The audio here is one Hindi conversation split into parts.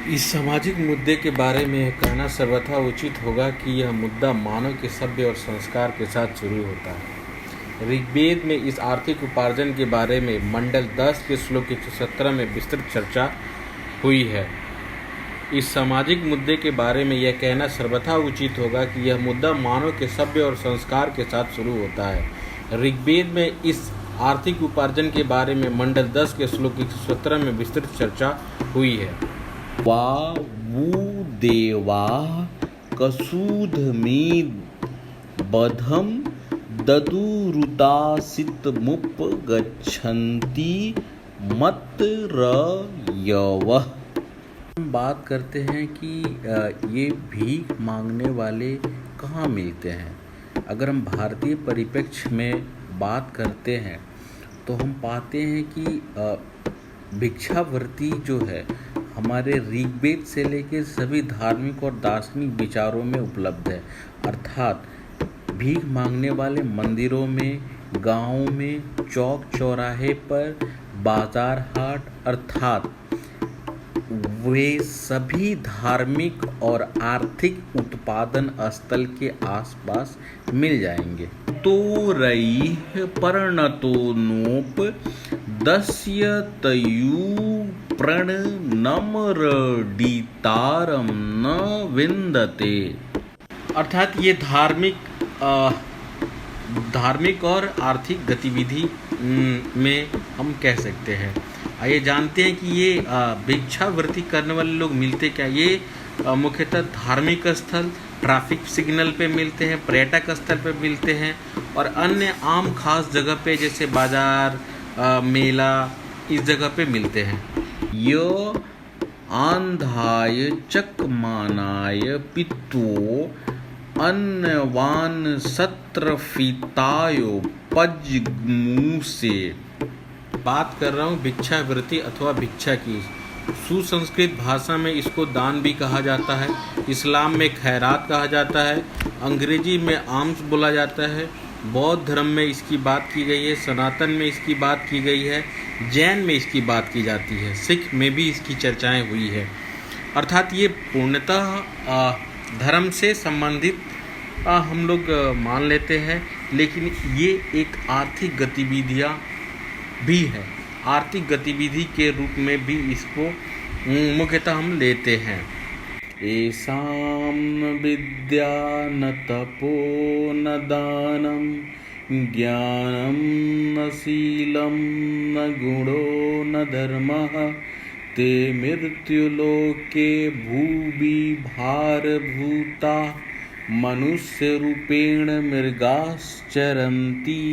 इस सामाजिक मुद्दे के बारे में यह कहना सर्वथा उचित होगा कि यह मुद्दा मानव के सभ्य और संस्कार के साथ शुरू होता है। ऋग्वेद में इस आर्थिक उपार्जन के बारे में मंडल 10 के श्लोक 117 में विस्तृत चर्चा हुई है। इस सामाजिक मुद्दे के बारे में यह कहना सर्वथा उचित होगा कि यह मुद्दा मानव के सभ्य और संस्कार के साथ शुरू होता है। ऋग्वेद में इस आर्थिक उपार्जन के बारे में मंडल 10 के श्लोक 117 में विस्तृत चर्चा हुई है। वावु देवा कसूधमें बधम ददुरुतासितमुप गच्छन्ति मत्रयवः। हम बात करते हैं कि ये भीख मांगने वाले कहाँ मिलते हैं। अगर हम भारतीय परिप्रेक्ष्य में बात करते हैं तो हम पाते हैं कि भिक्षावृत्ति जो है हमारे ऋग्वेद से लेकर सभी धार्मिक और दार्शनिक विचारों में उपलब्ध है। अर्थात भीख मांगने वाले मंदिरों में, गांवों में, चौक चौराहे पर, बाजार हाट, अर्थात वे सभी धार्मिक और आर्थिक उत्पादन स्थल के आसपास मिल जाएंगे। तो रईः पर्णतो नोप दस्य तयु प्रणनमरडितारं न विन्दते। अर्थात ये धार्मिक और आर्थिक गतिविधि में हम कह सकते हैं। आइए जानते हैं कि ये भिक्षावृत्ति करने वाले लोग मिलते क्या। ये मुख्यतः धार्मिक स्थल, ट्रैफिक सिग्नल पे मिलते हैं, पर्यटक स्थल पे मिलते हैं और अन्य आम खास जगह पे जैसे बाजार, मेला, इस जगह पे मिलते हैं। य आंधाय चकमानाय पित्तो अन्नवान सत्रफितायो पज्मुसे। बात कर रहा हूँ भिक्षावृत्ति अथवा भिक्षा की। सुसंस्कृत भाषा में इसको दान भी कहा जाता है, इस्लाम में खैरात कहा जाता है, अंग्रेजी में आम्स बोला जाता है, बौद्ध धर्म में इसकी बात की गई है, सनातन में इसकी बात की गई है, जैन में इसकी बात की जाती है, सिख में भी इसकी चर्चाएं हुई है। अर्थात ये पूर्णतः धर्म से संबंधित हम लोग मान लेते हैं, लेकिन ये एक आर्थिक गतिविधियाँ भी है। आर्थिक गतिविधि के रूप में भी इसको मुख्यतः हम लेते हैं। एषां न विद्या न तपो न दानं ज्ञानं न शीलं न गुणो न धर्मः ते मृत्युलोके भुवि भारभूता मनुष्यरूपेण मृगाश्चरन्ति।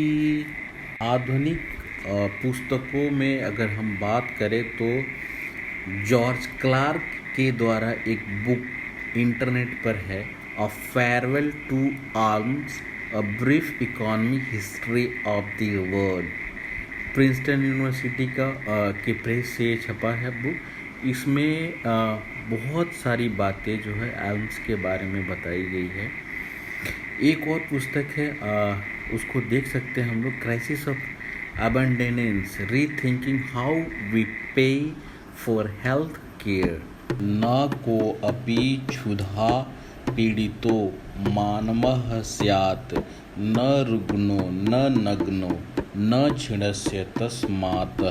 आधुनिक पुस्तकों में अगर हम बात करें तो जॉर्ज क्लार्क के द्वारा एक बुक इंटरनेट पर है, a farewell to alms, a brief economy history of the world. Princeton University के प्रेस से छपा है बुक। इसमें बहुत सारी बातें जो है आल्म्स के बारे में बताई गई है। एक और पुस्तक है, उसको देख सकते हैं हम लोग, crisis of Abundance, rethinking how we pay for health care। न को अपि क्षुधा पीड़ितो मानवः स्यात्, न रुग्णो न नग्नो न क्षीणस्य तस्मात्,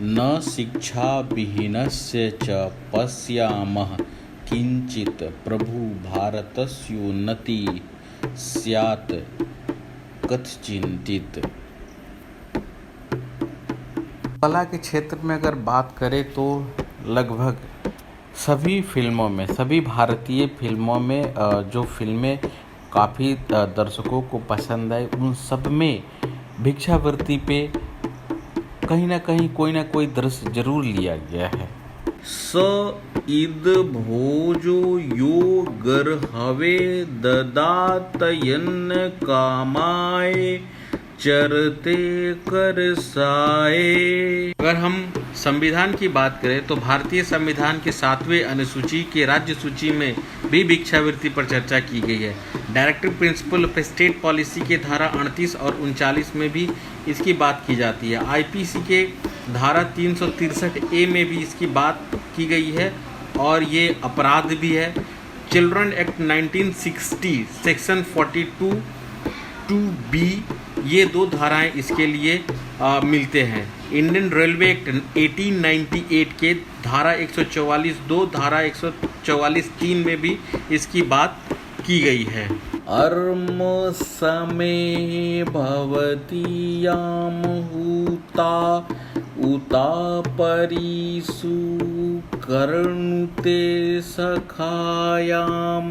न शिक्षाविहीनस्य च पश्यामः किंचित् प्रभु भारतस्योन्नति स्यात् कथचिंतित्। कला के क्षेत्र में अगर बात करें तो लगभग सभी फिल्मों में, सभी भारतीय फिल्मों में जो फिल्में काफ़ी दर्शकों को पसंद आई, उन सब में भिक्षावृत्ति पे कहीं ना कहीं कोई ना कोई दृश्य जरूर लिया गया है। स इद भोजो यो गर्हवे ददातयन्न कामाय चरते करसाए। अगर हम संविधान की बात करें तो भारतीय संविधान के 7वें अनुसूची के राज्य सूची में भी भिक्षावृत्ति पर चर्चा की गई है। Directive principle of state policy के धारा 38 और 39 में भी इसकी बात की जाती है। आईपीसी के धारा 363A में भी इसकी बात की गई है और ये अपराध भी है। चिल्ड्रन एक्ट 1960 सेक्शन 42 2B ये 2 धाराएं इसके लिए मिलते हैं। इंडियन रेलवे एक्ट 1898 के धारा 144(2) धारा 144(3) में भी इसकी बात की गई है। अर्म समे भवति याम हुता उता परिसु कर्णुते सखायाम।